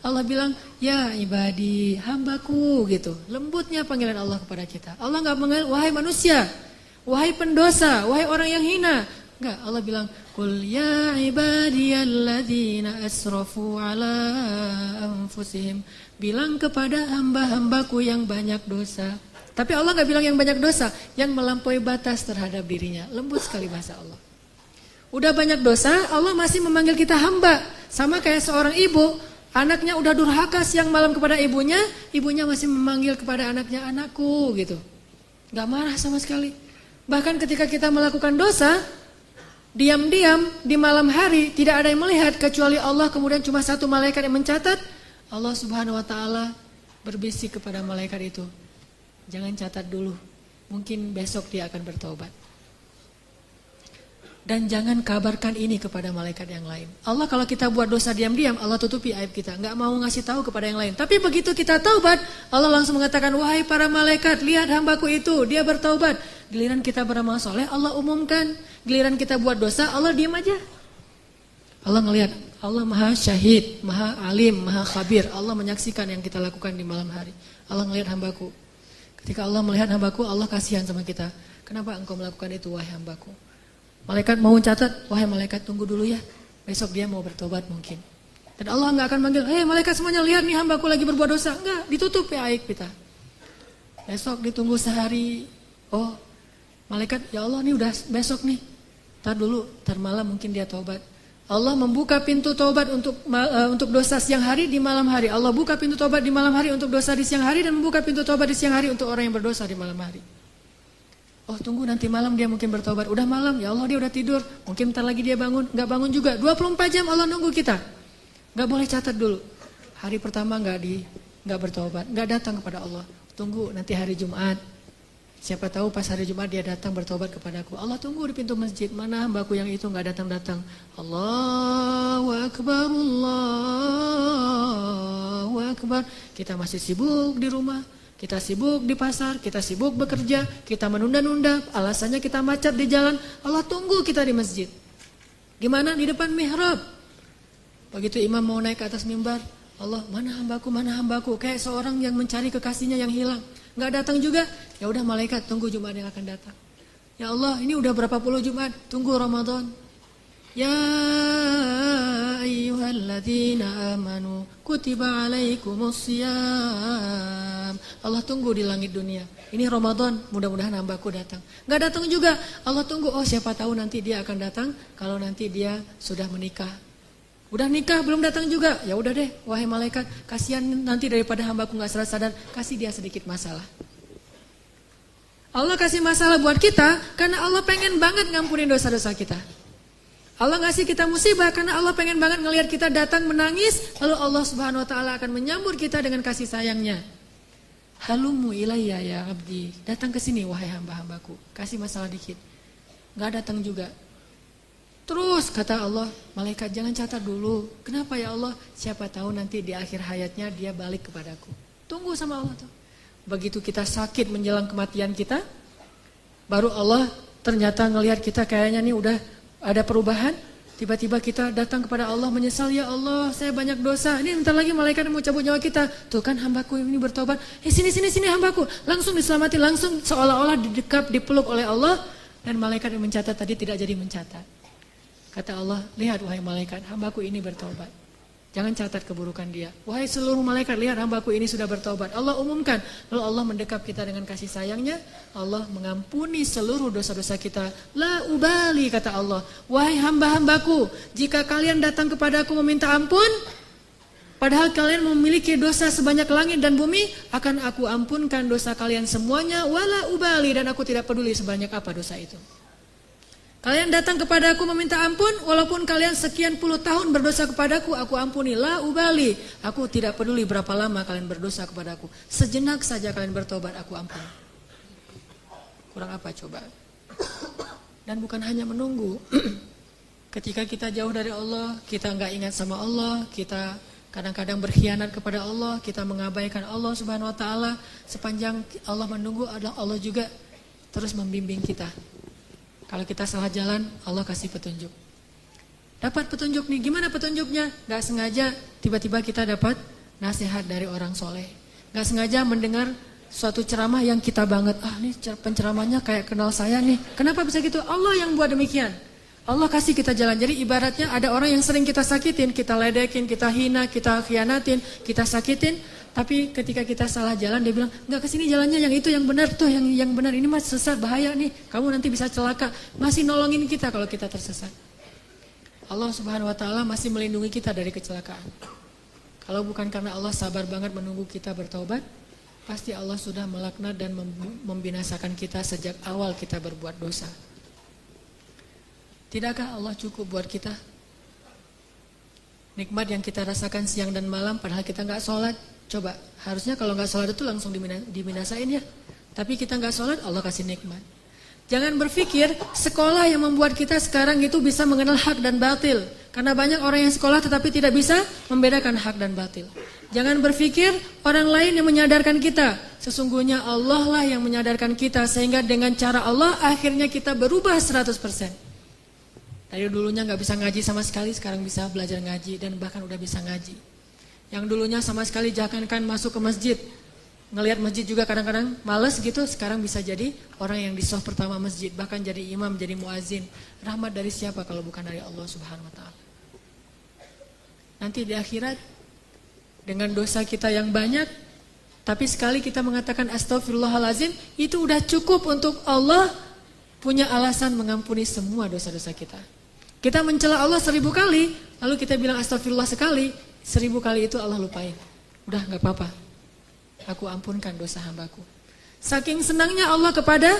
Allah bilang, ya ibadi, hambaku gitu. Lembutnya panggilan Allah kepada kita. Allah gak mengenal, wahai manusia, wahai pendosa, wahai orang yang hina. Enggak, Allah bilang, Qul ya ibadiyalladzina asrafu ala anfusihim. Bilang kepada hamba-hambaku yang banyak dosa. Tapi Allah gak bilang yang banyak dosa, yang melampaui batas terhadap dirinya. Lembut sekali bahasa Allah. Udah banyak dosa, Allah masih memanggil kita hamba. Sama kayak seorang ibu, anaknya udah durhaka siang malam kepada ibunya, ibunya masih memanggil kepada anaknya, anakku gitu. Gak marah sama sekali. Bahkan ketika kita melakukan dosa, diam-diam di malam hari, tidak ada yang melihat kecuali Allah, kemudian cuma satu malaikat yang mencatat. Allah Subhanahu wa ta'ala berbisik kepada malaikat itu, jangan catat dulu, mungkin besok dia akan bertobat. Dan jangan kabarkan ini kepada malaikat yang lain. Allah kalau kita buat dosa diam-diam, Allah tutupi aib kita, nggak mau ngasih tahu kepada yang lain. Tapi begitu kita taubat, Allah langsung mengatakan, wahai para malaikat, lihat hambaku itu, dia bertaubat. Giliran kita beramal soleh, Allah umumkan. Giliran kita buat dosa, Allah diam aja. Allah ngelihat, Allah maha syahid, maha alim, maha khabir. Allah menyaksikan yang kita lakukan di malam hari. Allah ngelihat hambaku. Ketika Allah melihat hambaku, Allah kasihan sama kita. Kenapa engkau melakukan itu wahai hambaku? Malaikat mau catat, wahai malaikat tunggu dulu ya. Besok dia mau bertobat mungkin. Dan Allah nggak akan manggil, hei malaikat semuanya lihat nih hambaku lagi berbuat dosa. Enggak, ditutup ya aib kita. Besok ditunggu sehari. Oh, malaikat ya Allah nih udah besok nih. Ntar dulu, ntar malam mungkin dia tobat. Allah membuka pintu tobat untuk dosa siang hari di malam hari. Allah buka pintu tobat di malam hari untuk dosa di siang hari dan membuka pintu tobat di siang hari untuk orang yang berdosa di malam hari. Oh tunggu nanti malam dia mungkin bertobat. Udah malam, ya Allah dia udah tidur. Mungkin ntar lagi dia bangun, gak bangun juga. 24 jam Allah nunggu kita. Gak boleh catat dulu. Hari pertama gak bertobat, gak datang kepada Allah. Tunggu nanti hari Jumat. Siapa tahu pas hari Jumat dia datang bertobat kepadaku. Allah tunggu di pintu masjid. Mana hambaku yang itu gak datang-datang. Allahu Akbar, Allahu Akbar. Kita masih sibuk di rumah. Kita sibuk di pasar, kita sibuk bekerja, kita menunda-nunda, alasannya kita macet di jalan. Allah tunggu kita di masjid. Gimana? Di depan mihrab. Begitu imam mau naik ke atas mimbar, Allah mana hambaku, kayak seorang yang mencari kekasihnya yang hilang. Nggak datang juga, ya udah malaikat tunggu Jumat yang akan datang. Ya Allah ini udah berapa puluh Jumat, tunggu Ramadan. Ya ayyuhalladzina amanu kutiba alaikumusiyam. Allah tunggu di langit dunia. Ini Ramadan, mudah-mudahan hambaku datang. Gak datang juga, Allah tunggu. Oh siapa tahu nanti dia akan datang kalau nanti dia sudah menikah. Udah nikah belum datang juga. Ya udah deh, wahai malaikat, kasihan nanti daripada hambaku gak sadar, kasih dia sedikit masalah. Allah kasih masalah buat kita karena Allah pengen banget ngampunin dosa-dosa kita. Allah ngasih kita musibah karena Allah pengen banget ngelihat kita datang menangis, lalu Allah Subhanahu wa taala akan menyambut kita dengan kasih sayangnya. Halumu ilayya ya abdi. Datang ke sini wahai hamba-hambaku. Kasih masalah dikit. Enggak datang juga. Terus kata Allah, malaikat jangan catat dulu. Kenapa ya Allah? Siapa tahu nanti di akhir hayatnya dia balik kepadaku. Tunggu sama Allah tuh. Begitu kita sakit menjelang kematian kita, baru Allah ternyata ngelihat kita kayaknya nih udah ada perubahan, tiba-tiba kita datang kepada Allah menyesal, ya Allah saya banyak dosa, ini bentar lagi malaikat mau cabut nyawa kita, tuh kan hambaku ini bertobat, sini hambaku, langsung diselamati, langsung seolah-olah didekap, dipeluk oleh Allah, dan malaikat yang mencatat tadi tidak jadi mencatat. Kata Allah, lihat wahai malaikat, hambaku ini bertobat. Jangan catat keburukan dia. Wahai seluruh malaikat, lihat hambaku ini sudah bertobat. Allah umumkan. Lalu Allah mendekap kita dengan kasih sayangnya. Allah mengampuni seluruh dosa-dosa kita. La ubali, kata Allah. Wahai hamba-hambaku, jika kalian datang kepadaku meminta ampun, padahal kalian memiliki dosa sebanyak langit dan bumi, akan aku ampunkan dosa kalian semuanya. Wala ubali, dan aku tidak peduli sebanyak apa dosa itu. Kalian datang kepadaku meminta ampun, walaupun kalian sekian puluh tahun berdosa kepadaku, aku ampuni. La ubali, aku tidak peduli berapa lama kalian berdosa kepadaku. Sejenak saja kalian bertobat, aku ampuni. Kurang apa coba? Dan bukan hanya menunggu. Ketika kita jauh dari Allah, kita nggak ingat sama Allah, kita kadang-kadang berkhianat kepada Allah, kita mengabaikan Allah Subhanahu Wa Taala. Sepanjang Allah menunggu, Allah juga terus membimbing kita. Kalau kita salah jalan, Allah kasih petunjuk. Dapat petunjuk nih, gimana petunjuknya? Gak sengaja tiba-tiba kita dapat nasihat dari orang soleh. Gak sengaja mendengar suatu ceramah yang kita banget. Ah nih penceramahnya kayak kenal saya nih. Kenapa bisa gitu? Allah yang buat demikian. Allah kasih kita jalan. Jadi ibaratnya ada orang yang sering kita sakitin, kita ledekin, kita hina, kita khianatin, kita sakitin. Tapi ketika kita salah jalan, dia bilang, enggak kesini jalannya, yang itu yang benar tuh, yang benar ini mas sesat, bahaya nih, kamu nanti bisa celaka. Masih nolongin kita kalau kita tersesat. Allah Subhanahu Wa Taala masih melindungi kita dari kecelakaan. Kalau bukan karena Allah sabar banget menunggu kita bertaubat, pasti Allah sudah melaknat dan membinasakan kita sejak awal kita berbuat dosa. Tidakkah Allah cukup buat kita? Nikmat yang kita rasakan siang dan malam padahal kita gak sholat. Coba, harusnya kalau gak sholat itu langsung dibinasain ya. Tapi kita gak sholat, Allah kasih nikmat. Jangan berpikir sekolah yang membuat kita sekarang itu bisa mengenal hak dan batil. Karena banyak orang yang sekolah tetapi tidak bisa membedakan hak dan batil. Jangan berpikir orang lain yang menyadarkan kita. Sesungguhnya Allah lah yang menyadarkan kita. Sehingga dengan cara Allah akhirnya kita berubah 100%. Dari dulunya gak bisa ngaji sama sekali, sekarang bisa belajar ngaji dan bahkan udah bisa ngaji. Yang dulunya sama sekali jangankan masuk ke masjid, ngelihat masjid juga kadang-kadang males gitu, sekarang bisa jadi orang yang di shaf pertama masjid, bahkan jadi imam, jadi muazin. Rahmat dari siapa kalau bukan dari Allah Subhanahu wa taala. Nanti di akhirat dengan dosa kita yang banyak, tapi sekali kita mengatakan astagfirullahalazim, itu udah cukup untuk Allah punya alasan mengampuni semua dosa-dosa kita. Kita mencela Allah 1000 kali, lalu kita bilang astagfirullah sekali, 1000 kali itu Allah lupain. Udah gak apa-apa, aku ampunkan dosa hambaku. Saking senangnya Allah kepada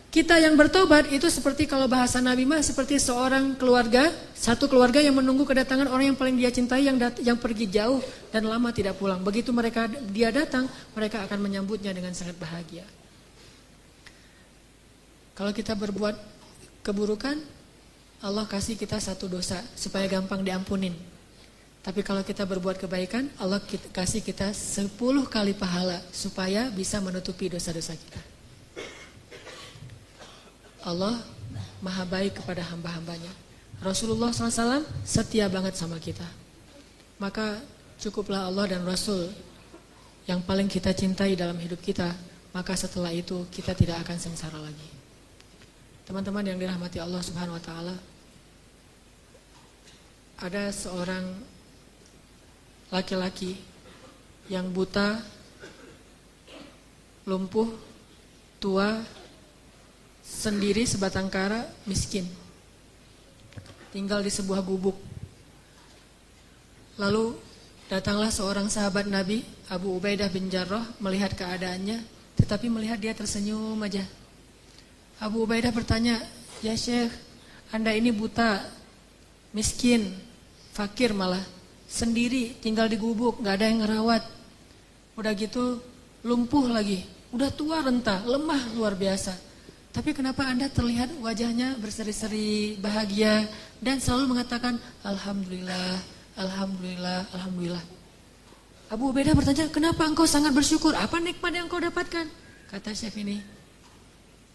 kita yang bertobat, itu seperti kalau bahasa Nabi mah seperti seorang keluarga, satu keluarga yang menunggu kedatangan orang yang paling dia cintai yang pergi jauh dan lama tidak pulang. Begitu dia datang, mereka akan menyambutnya dengan sangat bahagia. Kalau kita berbuat keburukan, Allah kasih kita satu dosa supaya gampang diampunin. Tapi kalau kita berbuat kebaikan, Allah kasih kita 10 kali pahala supaya bisa menutupi dosa-dosa kita. Allah maha baik kepada hamba-hambanya. Rasulullah SAW setia banget sama kita. Maka cukuplah Allah dan Rasul yang paling kita cintai dalam hidup kita. Maka setelah itu kita tidak akan sengsara lagi. Teman-teman yang dirahmati Allah Subhanahu wa taala, ada seorang laki-laki yang buta, lumpuh, tua, sendiri sebatang kara, miskin. Tinggal di sebuah gubuk. Lalu datanglah seorang sahabat Nabi, Abu Ubaidah bin Jarrah, melihat keadaannya, tetapi melihat dia tersenyum aja. Abu Ubaidah bertanya, "Ya Syekh, Anda ini buta, miskin, fakir malah, sendiri, tinggal di gubuk, gak ada yang ngerawat. Udah gitu lumpuh lagi, udah tua renta, lemah luar biasa. Tapi kenapa Anda terlihat wajahnya berseri-seri, bahagia, dan selalu mengatakan Alhamdulillah, Alhamdulillah, Alhamdulillah." Abu Ubaidah bertanya, "Kenapa engkau sangat bersyukur? Apa nikmat yang engkau dapatkan?" Kata Syekh ini,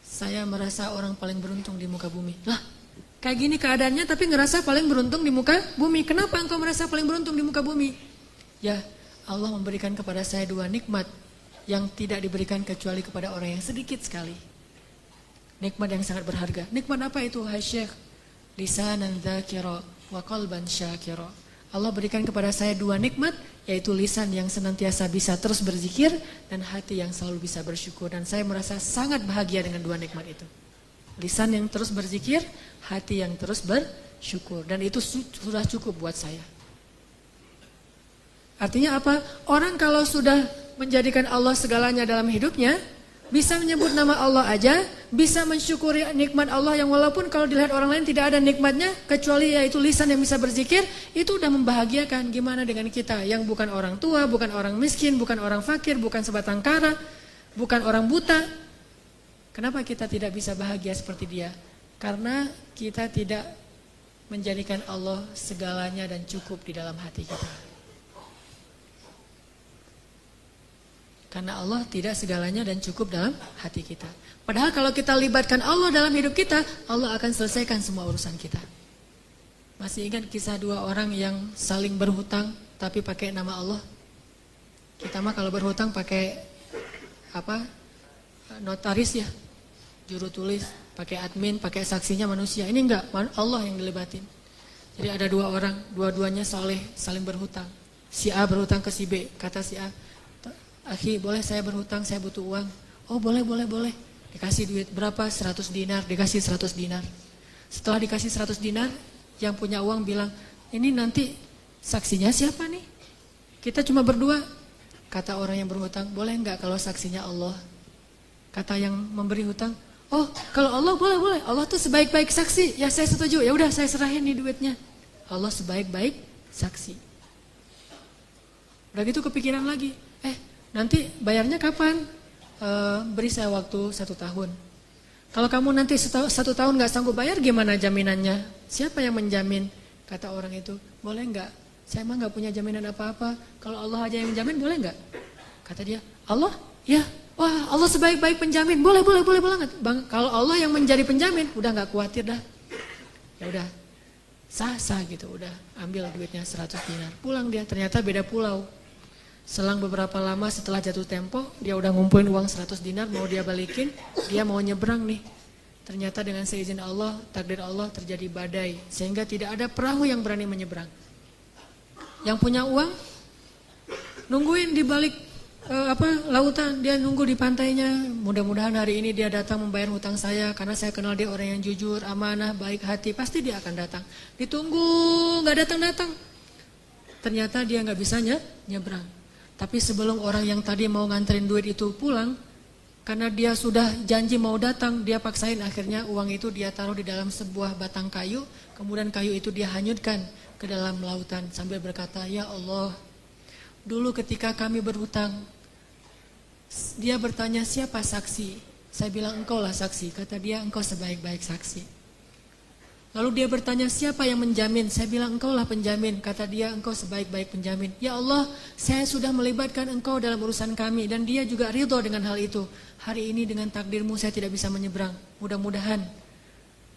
"Saya merasa orang paling beruntung di muka bumi." Lah, kayak gini keadaannya tapi ngerasa paling beruntung di muka bumi. Kenapa engkau merasa paling beruntung di muka bumi? Ya, Allah memberikan kepada saya 2 nikmat yang tidak diberikan kecuali kepada orang yang sedikit sekali. Nikmat yang sangat berharga. Nikmat apa itu, hai Syekh? Lisanan dzakira wa qalban syakira. Allah berikan kepada saya 2 nikmat, yaitu lisan yang senantiasa bisa terus berzikir dan hati yang selalu bisa bersyukur. Dan saya merasa sangat bahagia dengan 2 nikmat itu. Lisan yang terus berzikir, hati yang terus bersyukur. Dan itu sudah cukup buat saya. Artinya apa? Orang kalau sudah menjadikan Allah segalanya dalam hidupnya, bisa menyebut nama Allah aja, bisa mensyukuri nikmat Allah yang walaupun kalau dilihat orang lain tidak ada nikmatnya, kecuali yaitu lisan yang bisa berzikir, itu udah membahagiakan. Gimana dengan kita yang bukan orang tua, bukan orang miskin, bukan orang fakir, bukan sebatang kara, bukan orang buta. Kenapa kita tidak bisa bahagia seperti dia? Karena kita tidak menjadikan Allah segalanya dan cukup di dalam hati kita. Karena Allah tidak segalanya dan cukup dalam hati kita. Padahal kalau kita libatkan Allah dalam hidup kita, Allah akan selesaikan semua urusan kita. Masih ingat kisah 2 orang yang saling berhutang tapi pakai nama Allah? Kita mah kalau berhutang pakai apa? Notaris ya, juru tulis, pakai admin, pakai saksinya manusia. Ini enggak, Allah yang dilibatin. Jadi ada 2 orang, dua-duanya saleh, saling berhutang. Si A berhutang ke si B, kata si A, "Akhi, boleh saya berhutang, saya butuh uang." "Oh boleh. Dikasih duit berapa? 100 dinar, dikasih 100 dinar. Setelah dikasih 100 dinar, yang punya uang bilang, "Ini nanti saksinya siapa nih? Kita cuma berdua." Kata orang yang berhutang, "Boleh enggak kalau saksinya Allah?" Kata yang memberi hutang, "Oh kalau Allah boleh. Allah tuh sebaik-baik saksi." "Ya saya setuju, ya udah saya serahin nih duitnya." Allah sebaik-baik saksi. Udah gitu kepikiran lagi, nanti bayarnya kapan? Beri saya waktu 1 tahun. Kalau kamu nanti 1 tahun gak sanggup bayar, gimana jaminannya? Siapa yang menjamin? Kata orang itu, "Boleh gak? Saya emang gak punya jaminan apa-apa. Kalau Allah aja yang menjamin, boleh gak?" Kata dia, "Allah? Ya, wah Allah sebaik-baik penjamin. Boleh banget. Bang, kalau Allah yang menjadi penjamin, udah gak khawatir dah." Ya udah, sah gitu, udah ambil duitnya 100 dinar. Pulang dia, ternyata beda pulau. Selang beberapa lama setelah jatuh tempo, dia udah ngumpulin uang 100 dinar, mau dia balikin, dia mau nyebrang nih. Ternyata dengan seizin Allah, takdir Allah terjadi badai, sehingga tidak ada perahu yang berani menyeberang. Yang punya uang, nungguin di balik lautan, dia nunggu di pantainya. Mudah-mudahan hari ini dia datang membayar hutang saya, karena saya kenal dia orang yang jujur, amanah, baik hati, pasti dia akan datang. Ditunggu, nggak datang-datang. Ternyata dia nggak bisa nyebrang. Tapi sebelum orang yang tadi mau nganterin duit itu pulang, karena dia sudah janji mau datang, dia paksain, akhirnya uang itu dia taruh di dalam sebuah batang kayu, kemudian kayu itu dia hanyutkan ke dalam lautan sambil berkata, "Ya Allah, dulu ketika kami berhutang," dia bertanya, "Siapa saksi?" Saya bilang, "Engkau lah saksi." Kata dia, "Engkau sebaik-baik saksi." Lalu dia bertanya, "Siapa yang menjamin?" Saya bilang, "Engkau lah penjamin." Kata dia, "Engkau sebaik-baik penjamin." Ya Allah, saya sudah melibatkan Engkau dalam urusan kami, dan dia juga ridho dengan hal itu. Hari ini dengan takdirmu saya tidak bisa menyeberang. Mudah-mudahan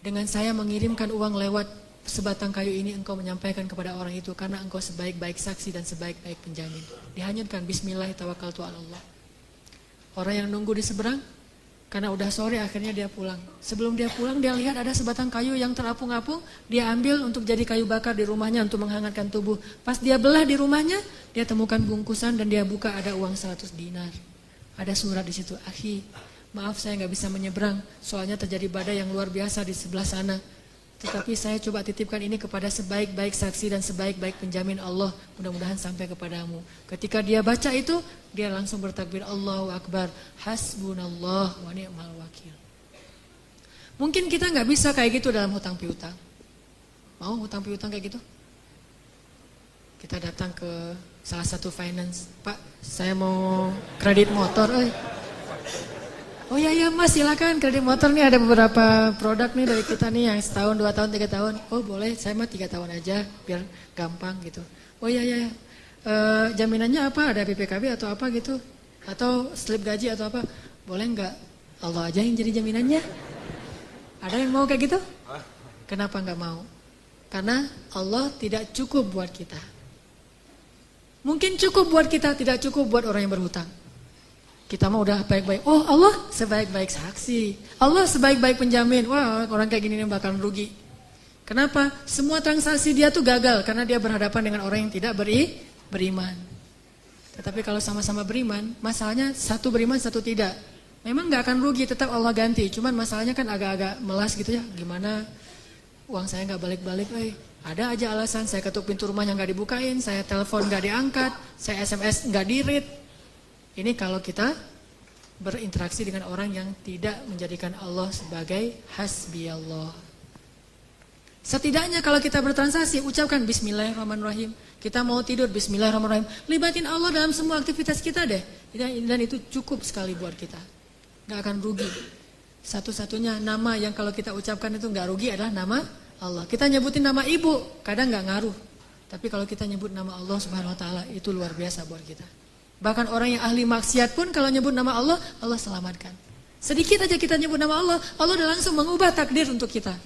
dengan saya mengirimkan uang lewat sebatang kayu ini, Engkau menyampaikan kepada orang itu, karena Engkau sebaik-baik saksi dan sebaik-baik penjamin. Dihanyutkan, bismillah tawakkaltu ala Allah. Orang yang nunggu di seberang, karena udah sore akhirnya dia pulang. Sebelum dia pulang, dia lihat ada sebatang kayu yang terapung-apung, dia ambil untuk jadi kayu bakar di rumahnya untuk menghangatkan tubuh. Pas dia belah di rumahnya, dia temukan bungkusan dan dia buka, ada uang 100 dinar. Ada surat di situ, "Akhi, maaf saya nggak bisa menyeberang, soalnya terjadi badai yang luar biasa di sebelah sana. Tetapi saya coba titipkan ini kepada sebaik-baik saksi dan sebaik-baik penjamin Allah, mudah-mudahan sampai kepadamu." Ketika dia baca itu, dia langsung bertakbir, Allahu Akbar, hasbunallah wa ni'mal wakil. Mungkin kita nggak bisa kayak gitu dalam hutang piutang. Mau hutang piutang kayak gitu? Kita datang ke salah satu finance, "Pak, saya mau kredit motor." "Oh ya Mas, silakan kredit motor nih, ada beberapa produk nih dari kita nih yang setahun, 2 tahun, 3 tahun. "Oh boleh, saya mah 3 tahun aja biar gampang gitu." "Oh ya, jaminannya apa? Ada BPKB atau apa gitu? Atau slip gaji atau apa?" "Boleh nggak? Allah aja yang jadi jaminannya." Ada yang mau kayak gitu? Kenapa nggak mau? Karena Allah tidak cukup buat kita. Mungkin cukup buat kita, tidak cukup buat orang yang berhutang. Kita mah udah baik-baik. Oh, Allah sebaik-baik saksi, Allah sebaik-baik penjamin. Wah, orang kayak gini nih bakal rugi. Kenapa? Semua transaksi dia tuh gagal karena dia berhadapan dengan orang yang tidak beriman. Tetapi kalau sama-sama beriman, masalahnya satu beriman, satu tidak. Memang gak akan rugi, tetap Allah ganti. Cuman masalahnya kan agak-agak melas gitu ya. Gimana uang saya gak balik-balik, ada aja alasan. Saya ketuk pintu rumahnya gak dibukain, saya telepon gak diangkat, saya SMS gak di-read. Ini kalau kita berinteraksi dengan orang yang tidak menjadikan Allah sebagai hasbi Allah. Setidaknya kalau kita bertransaksi, ucapkan bismillahirrahmanirrahim. Kita mau tidur, bismillahirrahmanirrahim. Libatin Allah dalam semua aktivitas kita deh. Dan itu cukup sekali buat kita. Gak akan rugi. Satu-satunya nama yang kalau kita ucapkan itu gak rugi adalah nama Allah. Kita nyebutin nama ibu, kadang gak ngaruh. Tapi kalau kita nyebut nama Allah subhanahu wa ta'ala, itu luar biasa buat kita. Bahkan orang yang ahli maksiat pun kalau nyebut nama Allah, Allah selamatkan. Sedikit aja kita nyebut nama Allah, Allah udah langsung mengubah takdir untuk kita.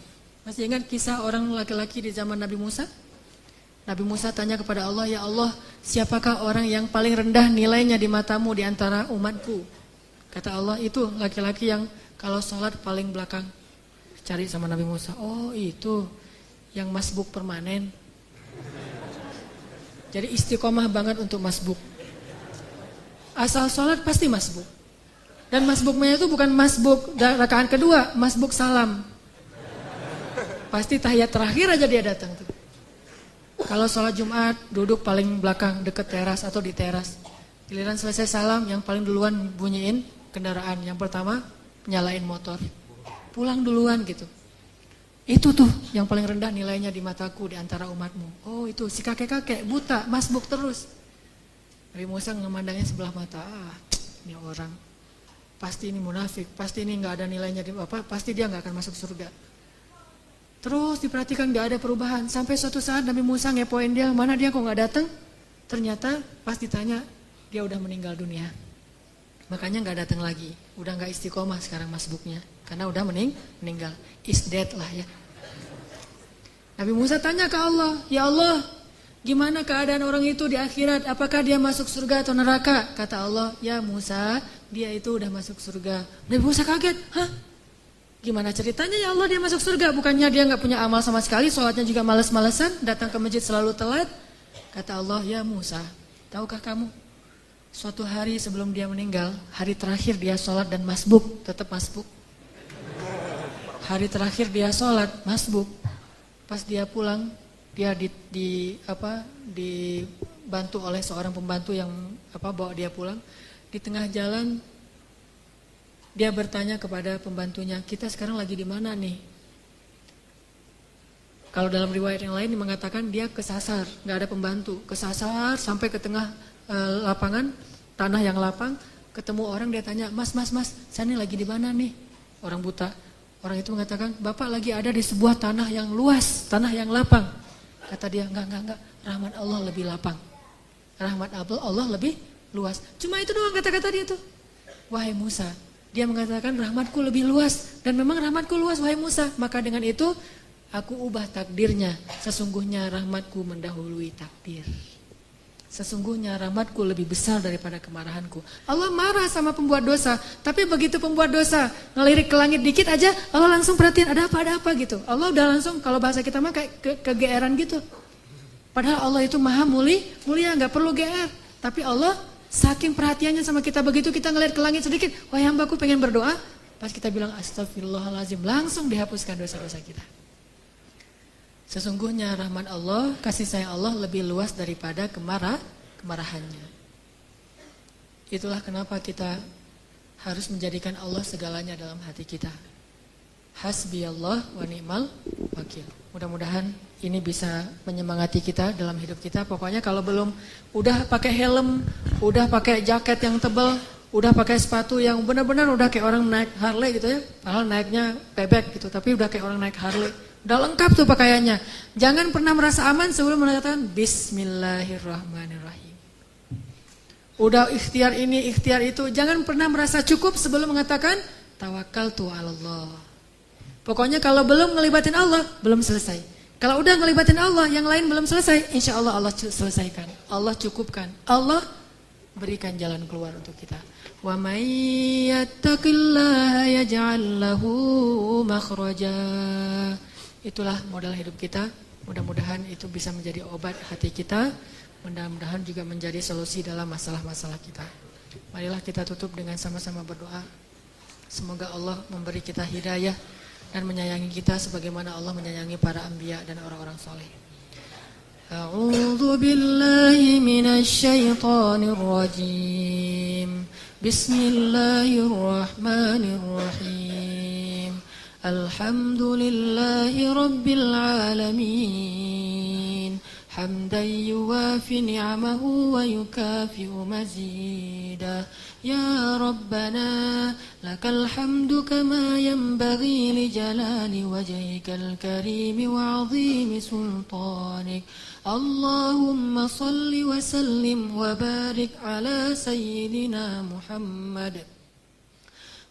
Masih ingat kisah orang laki-laki di zaman Nabi Musa? Nabi Musa tanya kepada Allah, "Ya Allah, siapakah orang yang paling rendah nilainya di matamu di antara umatku?" Kata Allah, "Itu laki-laki yang kalau sholat paling belakang." Cari sama Nabi Musa, "Oh itu yang masbuk permanen." Jadi istiqomah banget untuk masbuk. Asal sholat pasti masbuk. Dan masbuknya itu bukan masbuk rakaat kedua, masbuk salam. Pasti tahiyat terakhir aja dia datang tuh. Kalau sholat Jumat duduk paling belakang deket teras atau di teras. Giliran selesai salam, yang paling duluan bunyiin kendaraan. Yang pertama nyalain motor. Pulang duluan gitu. Itu tuh yang paling rendah nilainya di mataku di antara umatmu. Oh itu si kakek-kakek buta, masbuk terus. Nabi Musa memandangnya sebelah mata. Ini orang pasti ini munafik, pasti ini nggak ada nilainya di apa, pasti dia nggak akan masuk surga. Terus diperhatikan nggak ada perubahan. Sampai suatu saat Nabi Musa ngepoin dia, mana dia kok nggak datang? Ternyata pas ditanya dia udah meninggal dunia. Makanya nggak datang lagi, udah nggak istiqomah sekarang masbuknya, karena udah meninggal, is dead lah ya. Nabi Musa tanya ke Allah, "Ya Allah, Gimana keadaan orang itu di akhirat? Apakah dia masuk surga atau neraka? Kata Allah, ya Musa, dia itu udah masuk surga. Nabi Musa kaget, hah? Gimana ceritanya ya Allah dia masuk surga? Bukannya dia nggak punya amal sama sekali, sholatnya juga males-malesan, datang ke masjid selalu telat. Kata Allah, ya Musa, tahukah kamu? Suatu hari sebelum dia meninggal, hari terakhir dia sholat dan masbuk, tetap masbuk. Hari terakhir dia sholat, masbuk. Pas dia pulang, dia dibantu oleh seorang pembantu yang bawa dia pulang. Di tengah jalan dia bertanya kepada pembantunya, kita sekarang lagi di mana nih? Kalau dalam riwayat yang lain mengatakan dia kesasar, nggak ada pembantu, kesasar sampai ke tengah lapangan, tanah yang lapang, ketemu orang, dia tanya, mas, saya ini lagi di mana nih? Orang buta. Orang itu mengatakan, bapak lagi ada di sebuah tanah yang luas, tanah yang lapang. Kata dia, enggak, rahmat Allah lebih lapang. Rahmat Allah lebih luas. Cuma itu doang kata-kata dia tuh. Wahai Musa, dia mengatakan rahmatku lebih luas. Dan memang rahmatku luas, wahai Musa. Maka dengan itu, aku ubah takdirnya. Sesungguhnya rahmatku mendahului takdir. Sesungguhnya rahmatku lebih besar daripada kemarahanku. Allah marah sama pembuat dosa. Tapi begitu pembuat dosa ngelirik ke langit dikit aja, Allah langsung perhatiin ada apa gitu. Allah udah langsung, kalau bahasa kita mah kayak kegeeran gitu. Padahal Allah itu maha mulia, gak perlu GR. Tapi Allah saking perhatiannya sama kita, begitu kita ngelirik ke langit sedikit, wahai hambaku pengen berdoa. Pas kita bilang astagfirullahaladzim, langsung dihapuskan dosa-dosa kita. Sesungguhnya rahmat Allah, kasih sayang Allah lebih luas daripada kemarahannya. Itulah kenapa kita harus menjadikan Allah segalanya dalam hati kita. Hasbi Allah wa ni'mal wakil. Mudah-mudahan ini bisa menyemangati kita dalam hidup kita. Pokoknya kalau belum udah pakai helm, udah pakai jaket yang tebal, udah pakai sepatu yang benar-benar udah kayak orang naik Harley gitu ya. Padahal naiknya bebek gitu, tapi udah kayak orang naik Harley. Udah lengkap tuh pakaiannya. Jangan pernah merasa aman sebelum mengatakan Bismillahirrahmanirrahim. Udah ikhtiar ini, ikhtiar itu. Jangan pernah merasa cukup sebelum mengatakan Tawakkaltu 'alallah. Pokoknya kalau belum ngelibatin Allah, belum selesai. Kalau udah ngelibatin Allah, yang lain belum selesai, insya Allah Allah selesaikan. Allah cukupkan. Allah berikan jalan keluar untuk kita. Wa may yattaqillaha yaj'al lahu makhraja. Itulah modal hidup kita. Mudah-mudahan itu bisa menjadi obat hati kita. Mudah-mudahan juga menjadi solusi dalam masalah-masalah kita. Marilah kita tutup dengan sama-sama berdoa. Semoga Allah memberi kita hidayah dan menyayangi kita sebagaimana Allah menyayangi para anbiya dan orang-orang soleh. A'udzu billahi minasy syaithanir rajim. Bismillahirrahmanirrahim. Alhamdulillahi rabbil alamin. Hamdan yuwafi ni'amahu wa yukafi'u mazidah. Ya Rabbana lakal hamdu kama yanbaghi li jalali wajhikal karim wa 'azimi sultanik. Allahumma salli wa sallim wa barik ala sayyidina Muhammad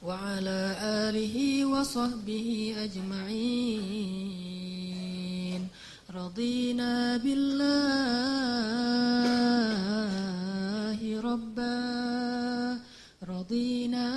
wa ala alihi wa sahbihi ajma'in. Radina billahi rabba, radina